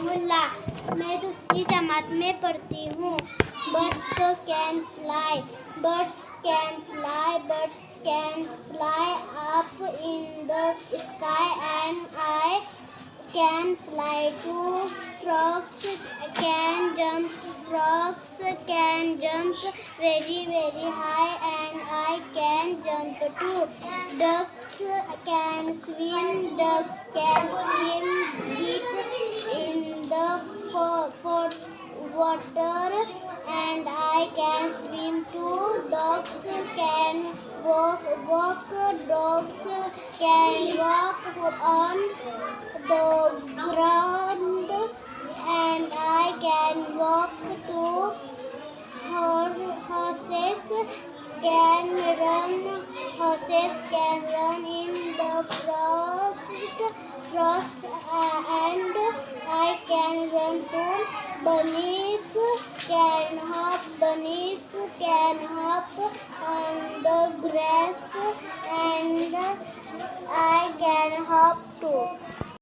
रहमतुल्लाह। मैं दूसरी जमात में पढ़ती हूँ। Birds can fly, birds can fly, birds can fly up in the sky and I can fly too. Frogs can jump, frogs can jump very very high and I can jump too. Ducks can swim, ducks can swim deep in the water and I can swim too. Dogs can walk, dogs can walk on the ground and I can walk too. Horses can run in the frost and I can run too. Bunnies can hop on the grass